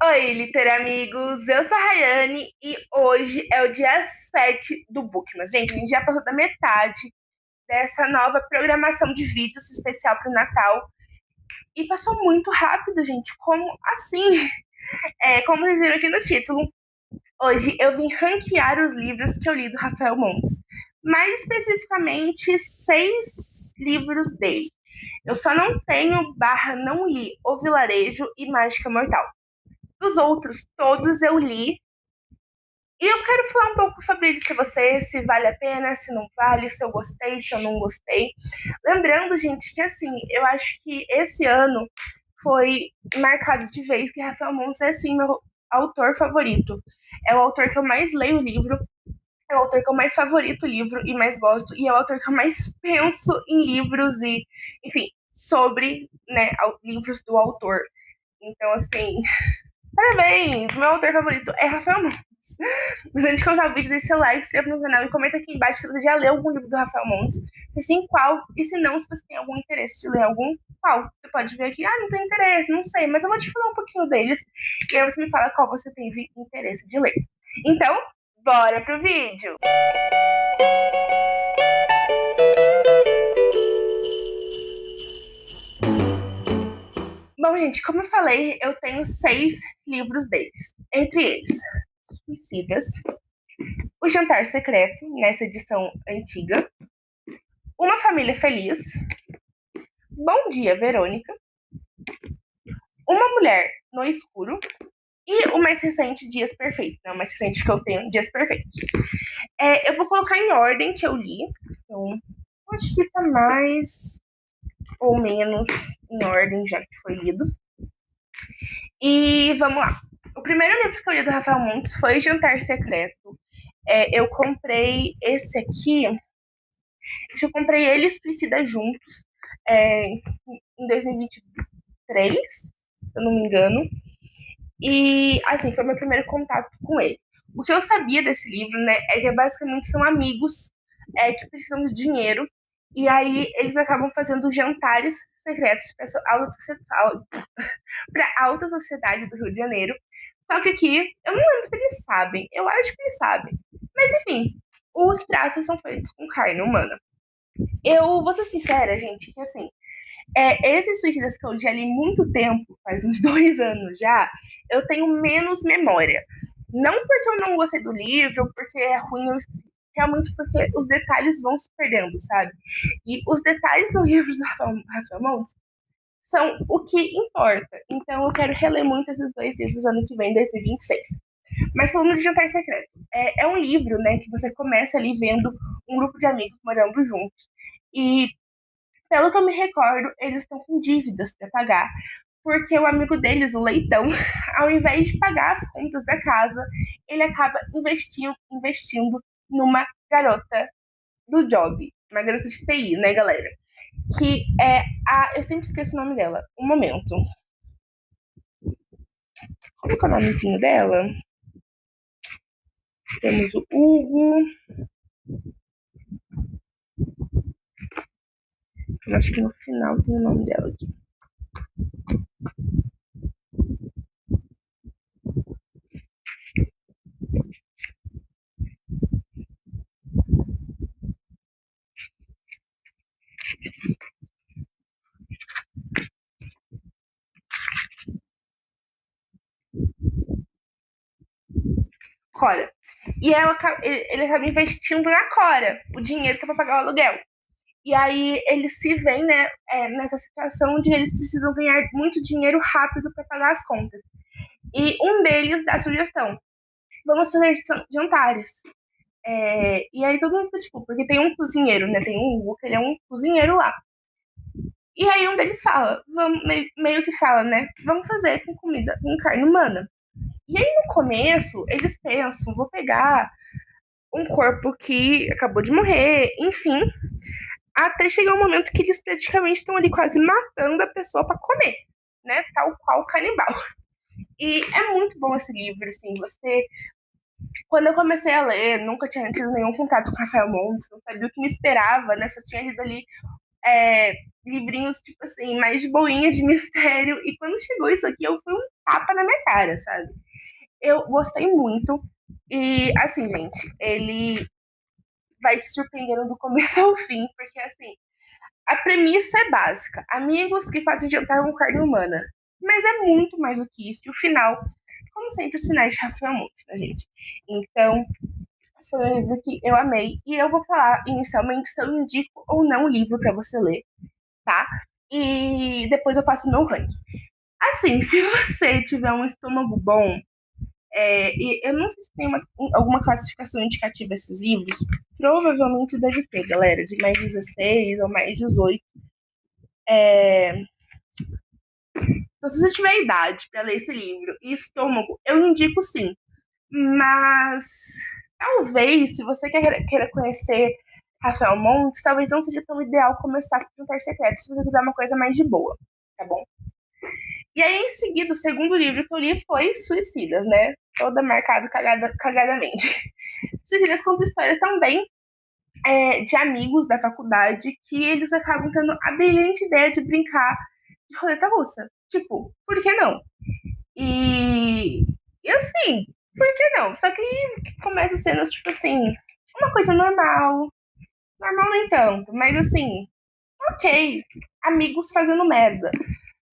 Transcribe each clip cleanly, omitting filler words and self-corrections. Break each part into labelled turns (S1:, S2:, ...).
S1: Oi, Liter amigos, eu sou a Rayane e hoje é o dia 7 do Bookmas. Gente, a gente já passou da metade dessa nova programação de vídeos especial para o Natal e passou muito rápido, gente. Como assim? Como vocês viram aqui no título, hoje eu vim ranquear os livros que eu li do Rafael Montes, mais especificamente 6 livros dele. Eu só não tenho barra não li O Vilarejo e Mágica Mortal. Dos outros, todos eu li. E eu quero falar um pouco sobre isso com você, se vale a pena, se não vale, se eu gostei, se eu não gostei. Lembrando, gente, que assim, eu acho que esse ano foi marcado de vez que Rafael Montes é, assim, meu autor favorito. É o autor que eu mais leio o livro, é o autor que eu mais favorito o livro e mais gosto, e é o autor que eu mais penso em livros e, enfim, sobre, né, livros do autor. Então, assim, parabéns! Meu autor favorito é Rafael Montes. Mas antes de começar o vídeo, deixa seu like, se inscreva no canal e comenta aqui embaixo se você já leu algum livro do Rafael Montes. Se sim, qual? E se não, se você tem algum interesse de ler algum, qual? Você pode ver aqui, não tem interesse, não sei, mas eu vou te falar um pouquinho deles. E aí você me fala qual você teve interesse de ler. Então, bora pro vídeo! Bom, gente, como eu falei, eu tenho 6 livros deles. Entre eles, Suicidas, O Jantar Secreto, nessa edição antiga, Uma Família Feliz, Bom Dia, Verônica, Uma Mulher no Escuro e o mais recente, Dias Perfeitos. Não, o mais recente que eu tenho, Dias Perfeitos. Eu vou colocar em ordem que eu li. Então, acho que tá mais ou menos em ordem já que foi lido. E vamos lá. O primeiro livro que eu li do Rafael Montes foi Jantar Secreto. Eu comprei esse aqui. Eu comprei ele e Suicida juntos em 2023, se eu não me engano. E, assim, foi meu primeiro contato com ele. O que eu sabia desse livro, né, é que basicamente são amigos que precisam de dinheiro. E aí eles acabam fazendo jantares secretos para a alta sociedade do Rio de Janeiro. Só que aqui, eu não lembro se eles sabem. Eu acho que eles sabem. Mas, enfim, os pratos são feitos com carne humana. Eu vou ser sincera, gente, que assim, esses suicidas que eu já li muito tempo, faz uns 2 anos já, eu tenho menos memória. Não porque eu não gostei do livro, porque é ruim, eu esqueci. Realmente porque os detalhes vão se perdendo, sabe? E os detalhes nos livros do Rafael Montes são o que importa. Então eu quero reler muito esses 2 livros ano que vem, 2026. Mas falando de Jantar Secreto, é um livro, né, que você começa ali vendo um grupo de amigos morando juntos. E pelo que eu me recordo, eles estão com dívidas para pagar, porque o amigo deles, o Leitão, ao invés de pagar as contas da casa, ele acaba investindo numa garota do job, uma garota de TI, né, galera? Que é a. Eu sempre esqueço o nome dela. Um momento. Como que é o nomezinho dela? Temos o Hugo. Eu acho que no final tem o nome dela aqui. Cora. E ele acaba investindo na Cora o dinheiro que é pra pagar o aluguel. E aí eles se veem, né, nessa situação de eles precisam ganhar muito dinheiro rápido para pagar as contas. E um deles dá a sugestão: vamos fazer jantares. E aí todo mundo, tipo, porque tem um cozinheiro, né? Tem um Hugo, que ele é um cozinheiro lá. E aí um deles fala, vamos, meio que fala, né? Vamos fazer com comida, com carne humana. E aí no começo, eles pensam, vou pegar um corpo que acabou de morrer, enfim, até chegar um momento que eles praticamente estão ali quase matando a pessoa para comer, né? Tal qual o canibal. E é muito bom esse livro, assim, você. Quando eu comecei a ler, nunca tinha tido nenhum contato com Rafael Montes, não sabia o que me esperava, né? Só tinha lido ali livrinhos, tipo assim, mais de boinha de mistério. E quando chegou isso aqui, eu fui um tapa na minha cara, sabe? Eu gostei muito. E, assim, gente, ele vai te surpreendendo do começo ao fim, porque, assim, a premissa é básica. Amigos que fazem jantar com carne humana. Mas é muito mais do que isso. E o final, como sempre, os finais de Rafael Montes, né, gente? Então, foi um livro que eu amei. E eu vou falar inicialmente se eu indico ou não o livro para você ler, tá? E depois eu faço o meu ranking. Assim, se você tiver um estômago bom, e eu não sei se tem alguma classificação indicativa esses livros, provavelmente deve ter, galera, de mais 16 ou mais 18. Então, se você tiver idade para ler esse livro e estômago, eu indico sim. Mas talvez, se você queira conhecer Rafael Montes, talvez não seja tão ideal começar com Jantar Secreto, se você quiser uma coisa mais de boa, tá bom? E aí, em seguida, o segundo livro que eu li foi Suicidas, né? Toda marcado cagadamente. Suicidas conta história também de amigos da faculdade que eles acabam tendo a brilhante ideia de brincar de roleta russa. Tipo, por que não? E assim, por que não? Só que começa sendo, tipo assim, uma coisa normal. Normal nem tanto, mas assim, ok. Amigos fazendo merda.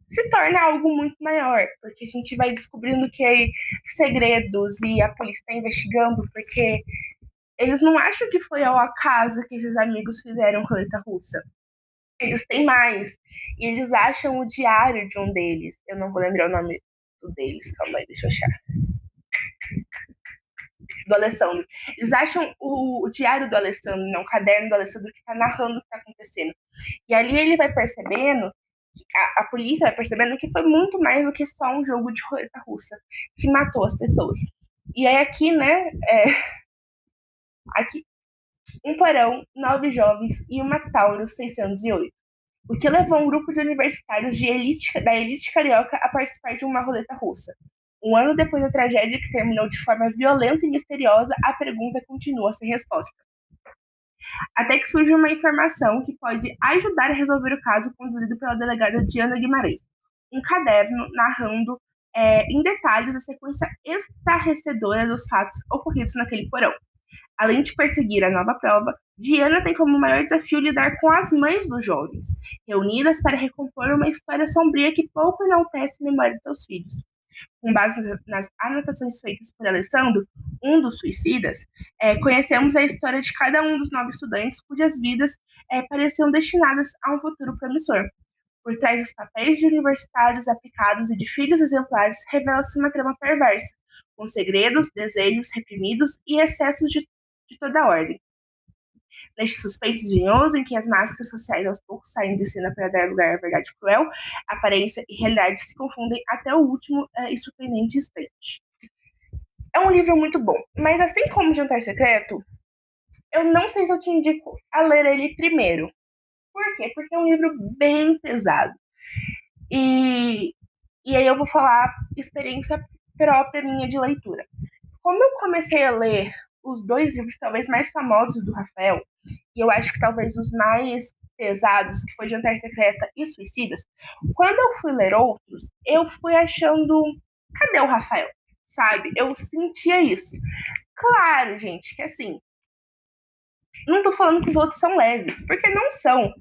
S1: Se torna algo muito maior, porque a gente vai descobrindo que segredos e a polícia está investigando, porque eles não acham que foi ao acaso que esses amigos fizeram roleta russa. Eles têm mais. E eles acham o diário de um deles. Eu não vou lembrar o nome deles, calma aí, deixa eu achar. Do Alessandro. Eles acham o diário do Alessandro, não, o caderno do Alessandro que tá narrando o que tá acontecendo. E ali ele vai percebendo, a polícia vai percebendo que foi muito mais do que só um jogo de roleta russa que matou as pessoas. E aí aqui, né, aqui, um porão, 9 jovens e uma Tauro 608. O que levou um grupo de universitários da elite carioca a participar de uma roleta russa. Um ano depois da tragédia que terminou de forma violenta e misteriosa, a pergunta continua sem resposta. Até que surge uma informação que pode ajudar a resolver o caso conduzido pela delegada Diana Guimarães. Um caderno narrando em detalhes a sequência estarrecedora dos fatos ocorridos naquele porão. Além de perseguir a nova prova, Diana tem como maior desafio lidar com as mães dos jovens, reunidas para recompor uma história sombria que pouco enaltece a memória de seus filhos. Com base nas anotações feitas por Alessandro, um dos suicidas, conhecemos a história de cada um dos 9 estudantes cujas vidas pareciam destinadas a um futuro promissor. Por trás dos papéis de universitários aplicados e de filhos exemplares, revela-se uma trama perversa, com segredos, desejos reprimidos e excessos de toda a ordem. Neste suspense engenhoso, em que as máscaras sociais aos poucos saem de cena para dar lugar à verdade cruel, aparência e realidade se confundem até o último e surpreendente instante. É um livro muito bom, mas assim como Jantar Secreto, eu não sei se eu te indico a ler ele primeiro. Por quê? Porque é um livro bem pesado. E aí eu vou falar experiência própria minha de leitura. Como eu comecei a ler os 2 livros talvez mais famosos do Rafael, e eu acho que talvez os mais pesados, que foi Jantar Secreta e Suicidas, quando eu fui ler outros, eu fui achando, cadê o Rafael? Sabe? Eu sentia isso. Claro, gente, que assim, não tô falando que os outros são leves, porque não são.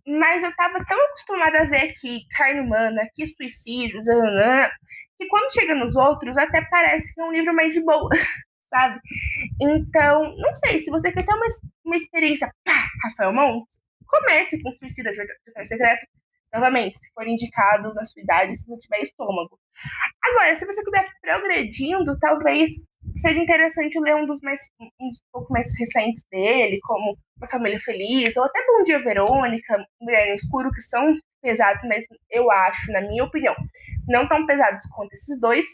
S1: Mas eu tava tão acostumada a ver aqui carne humana, aqui suicídios, que quando chega nos outros, até parece que é um livro mais de boa, sabe? Então, não sei, se você quer ter uma experiência, Rafael Montes, comece com Suicida de Jantar Secreto. Novamente, se for indicado na sua idade, se você tiver estômago. Agora, se você quiser progredindo, talvez seja interessante ler uns pouco mais recentes dele, como Uma Família Feliz, ou até Bom Dia Verônica, Mulher no Escuro, que são pesados, mas eu acho, na minha opinião, não tão pesados quanto esses dois.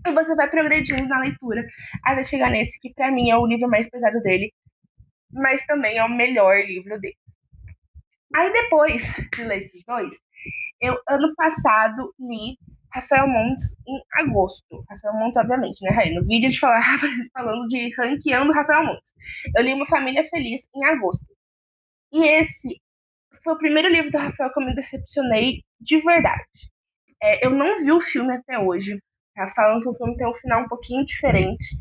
S1: E você vai progredindo na leitura até chegar nesse, que pra mim é o livro mais pesado dele, mas também é o melhor livro dele. Aí depois de ler esses dois, eu, ano passado, li Rafael Montes em agosto. Rafael Montes, obviamente, né, Raí? No vídeo de falar falando de ranqueando Rafael Montes. Eu li Uma Família Feliz em agosto. E esse foi o primeiro livro do Rafael que eu me decepcionei de verdade. Eu não vi o filme até hoje. Tá falando que o filme tem um final um pouquinho diferente.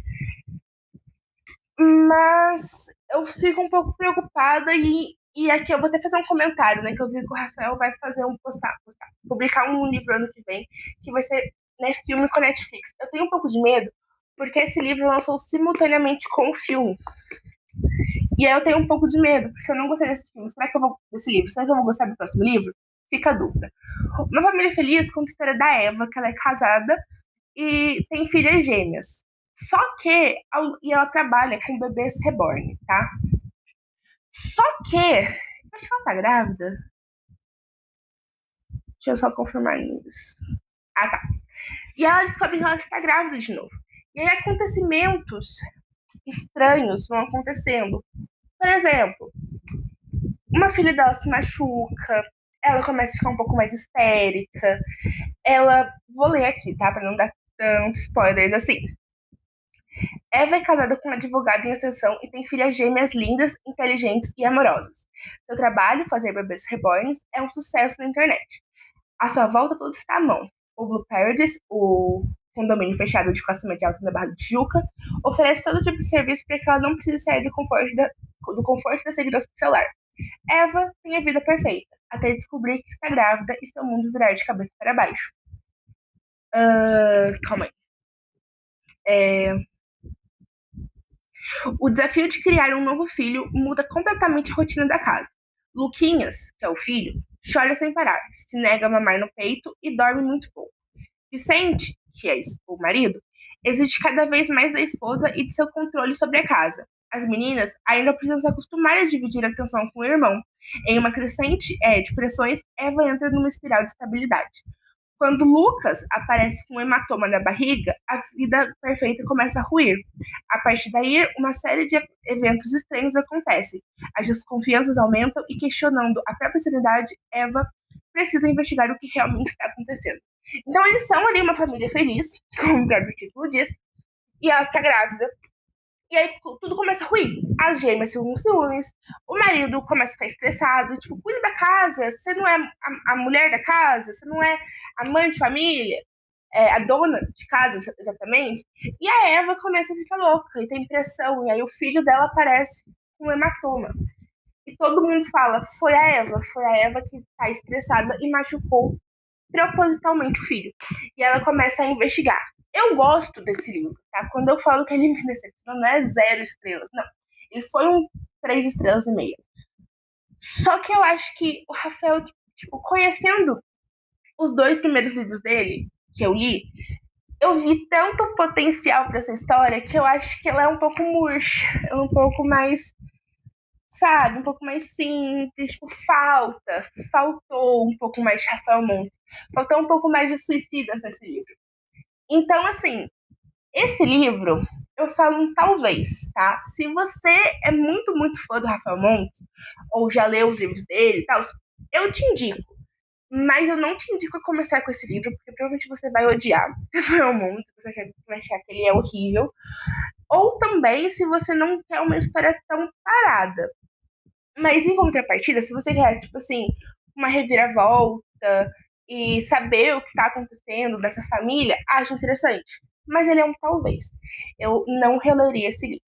S1: Mas eu fico um pouco preocupada e aqui eu vou até fazer um comentário, né? Que eu vi que o Rafael vai fazer publicar um livro ano que vem, que vai ser, né, filme com a Netflix. Eu tenho um pouco de medo, porque esse livro lançou simultaneamente com o filme. E aí eu tenho um pouco de medo, porque eu não gostei desse filme. Desse livro? Será que eu vou gostar do próximo livro? Fica a dúvida. Uma Família Feliz conta a história da Eva, que ela é casada e tem filhas gêmeas. Só que e ela trabalha com bebês reborn, tá? Só que eu acho que ela tá grávida. Deixa eu só confirmar isso. Ah, tá. E ela descobre que ela está grávida de novo. E aí acontecimentos estranhos vão acontecendo. Por exemplo, uma filha dela se machuca, ela começa a ficar um pouco mais histérica. Vou ler aqui, tá? Pra não dar tantos spoilers assim. Eva é casada com um advogado em ascensão e tem filhas gêmeas lindas, inteligentes e amorosas. Seu trabalho, fazer bebês reborns, é um sucesso na internet. À sua volta, tudo está à mão. O Blue Paradise, o condomínio fechado de classe média alta na Barra de Tijuca, oferece todo tipo de serviço para que ela não precise sair do conforto da segurança do celular. Eva tem a vida perfeita, até descobrir que está grávida e seu mundo virar de cabeça para baixo. Calma aí. O desafio de criar um novo filho muda completamente a rotina da casa. Luquinhas, que é o filho, chora sem parar, se nega a mamar no peito e dorme muito pouco. Vicente, que é o marido, exige cada vez mais da esposa e de seu controle sobre a casa. As meninas ainda precisam se acostumar a dividir a atenção com o irmão. Em uma crescente de pressões, Eva entra numa espiral de estabilidade. Quando Lucas aparece com um hematoma na barriga, a vida perfeita começa a ruir. A partir daí, uma série de eventos estranhos acontecem. As desconfianças aumentam e, questionando a própria sanidade, Eva precisa investigar o que realmente está acontecendo. Então, eles são ali uma família feliz, como o próprio título diz, e ela está grávida. E aí tudo começa a ruir. As gêmeas ficam com ciúmes, o marido começa a ficar estressado, tipo, cuida da casa, você não é a mulher da casa, você não é a mãe de família, a dona de casa, exatamente. E a Eva começa a ficar louca e tem pressão, e aí o filho dela aparece com um hematoma. E todo mundo fala, foi a Eva que tá estressada e machucou propositalmente o filho. E ela começa a investigar. Eu gosto desse livro, tá? Quando eu falo que ele me decepcionou, não é 0 estrelas, não. Ele foi um 3 estrelas e meia. Só que eu acho que o Rafael, tipo, conhecendo os 2 primeiros livros dele, que eu li, eu vi tanto potencial para essa história que eu acho que ela é um pouco murcha, um pouco mais, sabe, um pouco mais simples, tipo, faltou um pouco mais de Rafael Montes, faltou um pouco mais de suicidas nesse livro. Então, assim, esse livro, eu falo um talvez, tá? Se você é muito, muito fã do Rafael Montes, ou já leu os livros dele e tal, eu te indico. Mas eu não te indico a começar com esse livro, porque provavelmente você vai odiar Rafael Montes, você vai achar que ele é horrível. Ou também, se você não quer uma história tão parada. Mas em contrapartida, se você quer, tipo assim, uma reviravolta e saber o que tá acontecendo dessa família, acho interessante. Mas ele é um talvez. Eu não releria esse livro.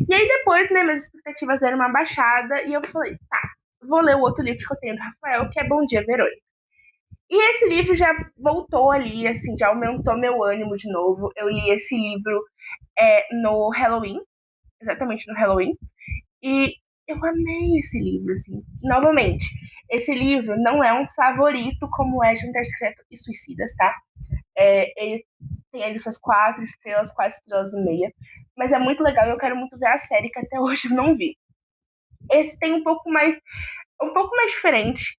S1: E aí depois, né, minhas expectativas deram uma baixada e eu falei, tá, vou ler o outro livro que eu tenho do Rafael, que é Bom Dia, Verônica. E esse livro já voltou ali, assim, já aumentou meu ânimo de novo. Eu li esse livro no Halloween, exatamente no Halloween. E eu amei esse livro, assim. Novamente, esse livro não é um favorito como é Jantar Secreto e Suicidas, tá? Ele tem ali suas 4 estrelas, 4 estrelas e meia. Mas é muito legal e eu quero muito ver a série, que até hoje eu não vi. Esse tem um pouco mais diferente.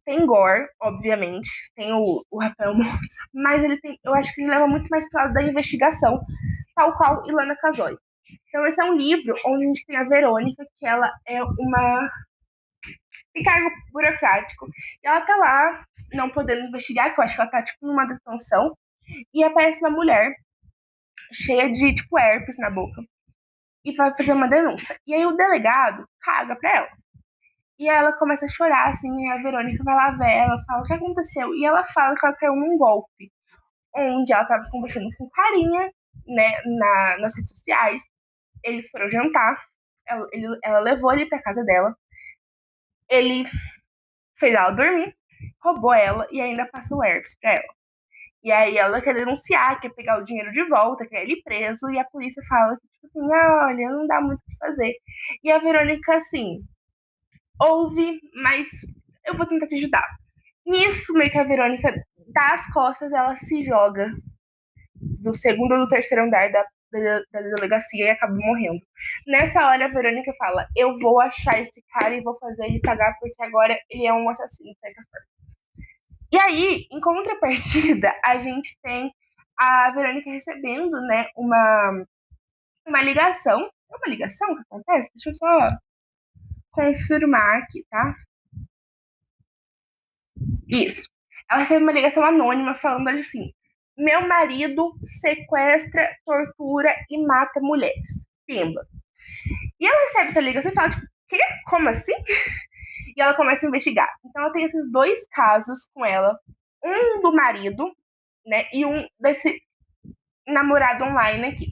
S1: Tem gore, obviamente. Tem o Rafael Montes. Mas eu acho que ele leva muito mais para lado da investigação, tal qual Ilana Casoy. Então, esse é um livro onde a gente tem a Verônica, que ela é uma tem cargo burocrático. E ela tá lá, não podendo investigar, que eu acho que ela tá, tipo, numa detenção. E aparece uma mulher cheia de, tipo, herpes na boca. E vai fazer uma denúncia. E aí o delegado caga pra ela. E ela começa a chorar, assim, e a Verônica vai lá ver ela, fala o que aconteceu. E ela fala que ela caiu num golpe, onde ela tava conversando com o carinha, né, nas redes sociais. Eles foram jantar, ela levou ele pra casa dela, ele fez ela dormir, roubou ela e ainda passou o herpes pra ela. E aí ela quer denunciar, quer pegar o dinheiro de volta, quer ele preso, e a polícia fala que, tipo assim, olha, não dá muito o que fazer. E a Verônica, assim, ouve, mas eu vou tentar te ajudar. Nisso, meio que a Verônica dá as costas, ela se joga do segundo ou do terceiro andar da delegacia e acaba morrendo. Nessa hora, a Verônica fala: eu vou achar esse cara e vou fazer ele pagar, porque agora ele é um assassino, de certa forma. E aí, em contrapartida, a gente tem a Verônica recebendo, né, uma ligação. É uma ligação que acontece? Deixa eu só confirmar aqui, tá? Isso. Ela recebe uma ligação anônima falando assim: meu marido sequestra, tortura e mata mulheres. Pimba. E ela recebe essa ligação e fala, tipo, quê? Como assim? E ela começa a investigar. Então ela tem esses dois casos com ela. Um do marido, né? E um desse namorado online aqui.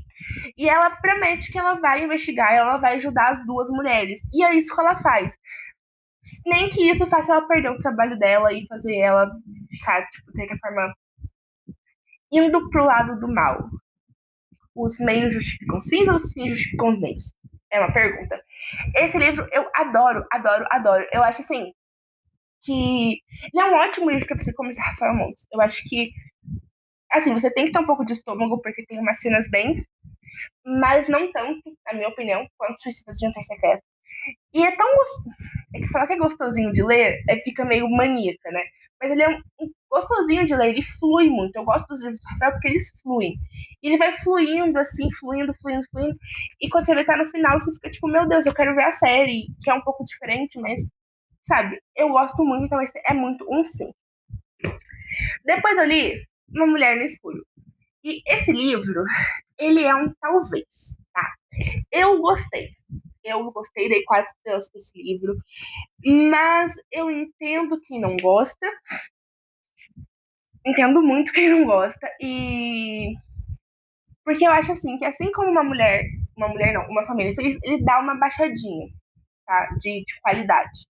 S1: E ela promete que ela vai investigar, ela vai ajudar as duas mulheres. E é isso que ela faz. Nem que isso faça ela perder o trabalho dela e fazer ela ficar, tipo, de certa forma, indo pro lado do mal. Os meios justificam os fins ou os fins justificam os meios? É uma pergunta. Esse livro eu adoro, adoro, adoro. Eu acho assim que ele é um ótimo livro pra você começar, Rafael Montes. Eu acho que, assim, você tem que ter um pouco de estômago, porque tem umas cenas bem, mas não tanto, na minha opinião, quanto Suicidas de Jantar Secreto. E é tão gostoso. É que falar que é gostosinho de ler fica meio maníaca, né? Mas ele é um gostosinho de ler, ele flui muito. Eu gosto dos livros do Rafael porque eles fluem. E ele vai fluindo, assim, fluindo, fluindo, fluindo. E quando você vê tá no final, você fica tipo, meu Deus, eu quero ver a série, que é um pouco diferente, mas, sabe, eu gosto muito, então esse é muito um sim. Depois eu li Uma Mulher no Escuro. E esse livro, ele é um talvez, tá? Eu gostei. Eu gostei, dei 4 estrelas pra esse livro. Mas eu entendo quem não gosta. Entendo muito quem não gosta. E. Porque eu acho assim, que assim como uma mulher não, uma família feliz, ele dá uma baixadinha, tá? De qualidade.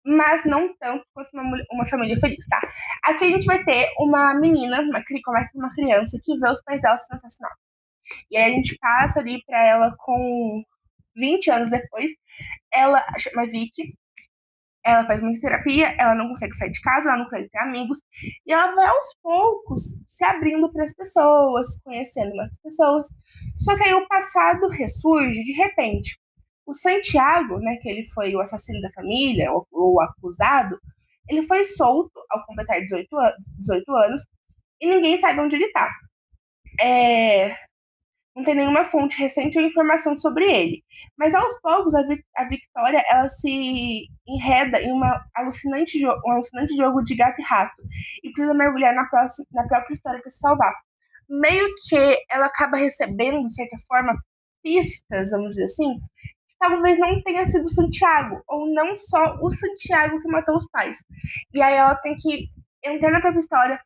S1: Mas não tanto quanto uma família feliz, tá? Aqui a gente vai ter uma menina, começa com uma criança que vê os pais dela sendo assassinados. E aí a gente passa ali pra ela com 20 anos depois. Ela chama Vicky. Ela faz muita terapia, ela não consegue sair de casa, ela não consegue ter amigos, e ela vai aos poucos se abrindo para as pessoas, conhecendo mais pessoas. Só que aí o passado ressurge de repente. O Santiago, né, que ele foi o assassino da família, ou o acusado, ele foi solto ao completar 18 anos e ninguém sabe onde ele está. Não tem nenhuma fonte recente ou informação sobre ele. Mas aos poucos a Victoria ela se enreda em um alucinante jogo de gato e rato e precisa mergulhar na própria história para se salvar. Meio que ela acaba recebendo, de certa forma, pistas, vamos dizer assim, que talvez não tenha sido o Santiago, ou não só o Santiago que matou os pais. E aí ela tem que entrar na própria história,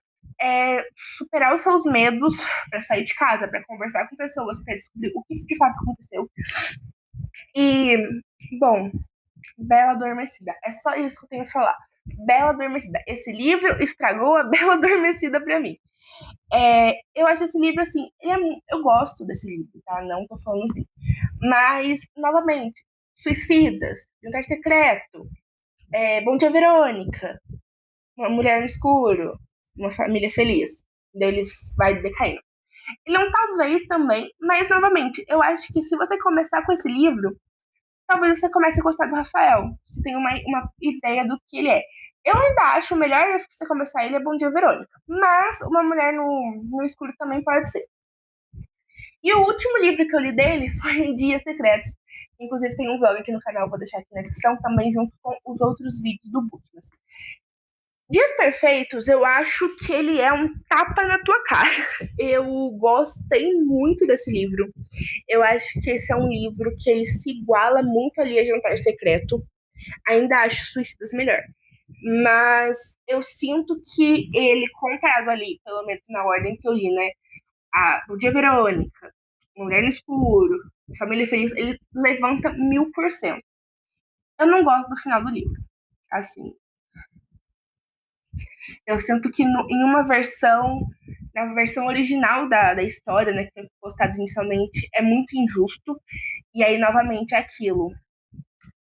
S1: superar os seus medos para sair de casa, para conversar com pessoas, para descobrir o que de fato aconteceu. E, bom, Bela Adormecida. É só isso que eu tenho a falar. Bela Adormecida. Esse livro estragou a Bela Adormecida para mim. Eu acho esse livro assim, eu gosto desse livro, tá? Não tô falando assim. Mas, novamente, Suicidas, Jantar Secreto, Bom Dia Verônica, Uma Mulher no Escuro, Uma Família Feliz. Daí ele vai decaindo. Ele é um talvez também, mas novamente, eu acho que se você começar com esse livro, talvez você comece a gostar do Rafael. Você tem uma ideia do que ele é. Eu ainda acho melhor que você começar ele é Bom Dia Verônica. Mas Uma Mulher no Escuro também pode ser. E o último livro que eu li dele foi Dias Secretos. Inclusive tem um vlog aqui no canal, vou deixar aqui na descrição, também junto com os outros vídeos do Bookmas. Dias Perfeitos, eu acho que ele é um tapa na tua cara. Eu gostei muito desse livro. Eu acho que esse é um livro que ele se iguala muito ali a Jantar Secreto. Ainda acho Suicidas melhor. Mas eu sinto que ele, comparado ali, pelo menos na ordem que eu li, né? O Dia Verônica, Mulher no Escuro, Família Feliz, ele levanta 1000%. Eu não gosto do final do livro. Assim, eu sinto que em uma versão, na versão original da história, né, que foi postada inicialmente, é muito injusto. E aí, novamente, é aquilo.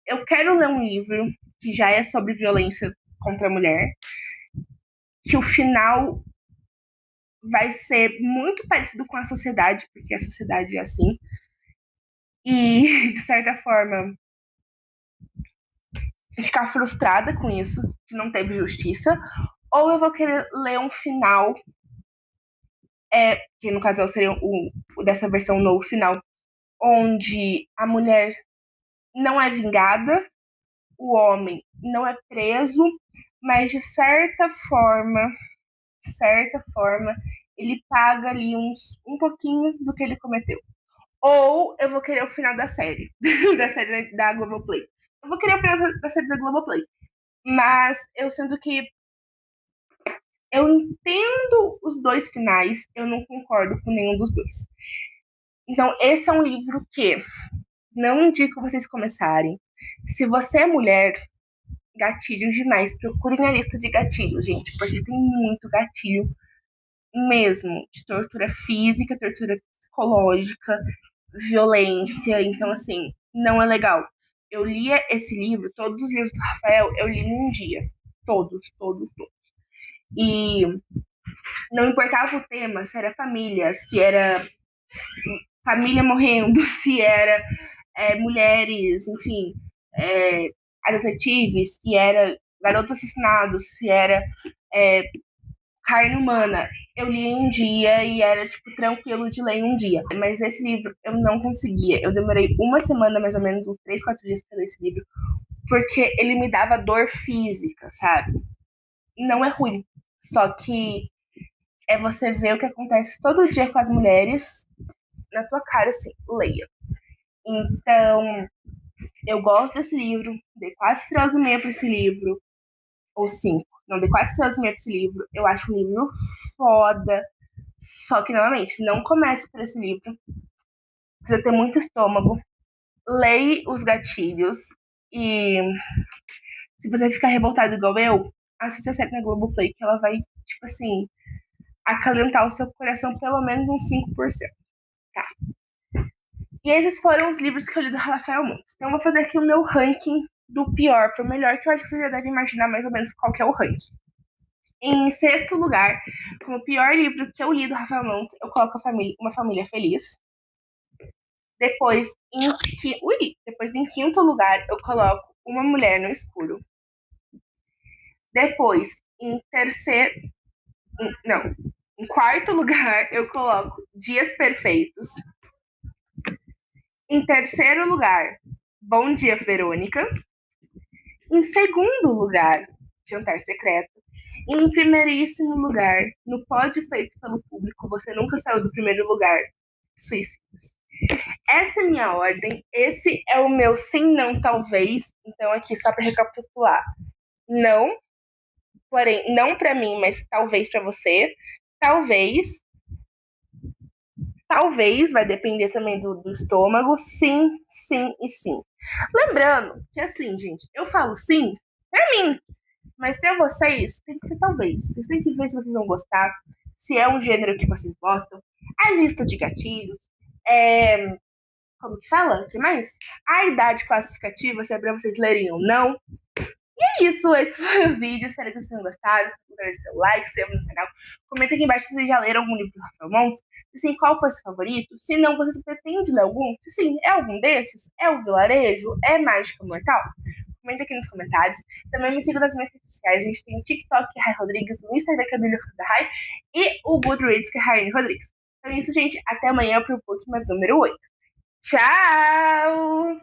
S1: Eu quero ler um livro que já é sobre violência contra a mulher, que o final vai ser muito parecido com a sociedade, porque a sociedade é assim. E, de certa forma, ficar frustrada com isso, que não teve justiça, ou eu vou querer ler um final, que no caso seria dessa versão novo final, onde a mulher não é vingada, o homem não é preso, mas de certa forma, ele paga ali um pouquinho do que ele cometeu. Ou eu vou querer o final da série, da série da Globoplay. Eu vou querer o final da série da Globoplay. Mas eu sinto que eu entendo os dois finais, eu não concordo com nenhum dos dois. Então, esse é um livro que não indico vocês começarem. Se você é mulher, gatilhos demais. Procurem a lista de gatilhos, gente, porque tem muito gatilho mesmo, de tortura física, tortura psicológica, violência. Então, assim, não é legal. Eu lia esse livro, todos os livros do Rafael, eu li num dia. Todos, todos, todos. E não importava o tema, se era família, se era família morrendo, se era mulheres, enfim, a detetive, se era garotos assassinados, se era carne humana. Eu li em um dia e era, tipo, tranquilo de ler em um dia. Mas esse livro eu não conseguia. Eu demorei uma semana, mais ou menos, uns 3, 4 dias pra ler esse livro, porque ele me dava dor física, sabe? Não é ruim. Só que é você ver o que acontece todo dia com as mulheres na tua cara, assim, leia. Então, eu gosto desse livro, dei quase 3,5 para esse livro, ou 5, não, dei quase 3,5 para esse livro. Eu acho um livro foda, só que, novamente, não comece por esse livro, precisa ter muito estômago, leia os gatilhos, e se você ficar revoltado igual eu, assiste a série na Globoplay, que ela vai, tipo assim, acalentar o seu coração pelo menos uns 5%. Tá. E esses foram os livros que eu li do Rafael Montes. Então eu vou fazer aqui o meu ranking do pior para o melhor, que eu acho que você já deve imaginar mais ou menos qual que é o ranking. Em sexto lugar, como pior livro que eu li do Rafael Montes, eu coloco Uma Família Feliz. Depois, em quinto lugar, eu coloco Uma Mulher no Escuro. Depois, em quarto lugar, eu coloco Dias Perfeitos. Em terceiro lugar, Bom Dia, Verônica. Em segundo lugar, Jantar Secreto. E em primeiríssimo lugar, no pódio feito pelo público, Você Nunca Saiu do Primeiro Lugar, Suicidas. Essa é a minha ordem. Esse é o meu sim, não, talvez. Então, aqui, só para recapitular. Não, porém, não para mim, mas talvez para você. Talvez. Talvez, vai depender também do estômago. Sim, sim e sim. Lembrando que, assim, gente, eu falo sim pra mim, mas pra vocês tem que ser talvez. Vocês têm que ver se vocês vão gostar, se é um gênero que vocês gostam, a lista de gatilhos, como que fala? O que mais? A idade classificativa, se é pra vocês lerem ou não. E é isso, esse foi o vídeo. Espero que vocês tenham gostado. Se puder, seu like, se inscreva no canal. Comenta aqui embaixo se vocês já leram algum livro do Rafael Montes. Se sim, qual foi seu favorito? Se não, vocês pretendem ler algum? Se sim, é algum desses? É o Vilarejo? É Mágica Mortal? Comenta aqui nos comentários. Também me siga nas minhas redes sociais. A gente tem o TikTok, que é Rai Rodrigues, no Instagram, que é da Rai, e o Goodreads, que é Raiane Rodrigues. Então é isso, gente. Até amanhã pro Bookmas número 8. Tchau!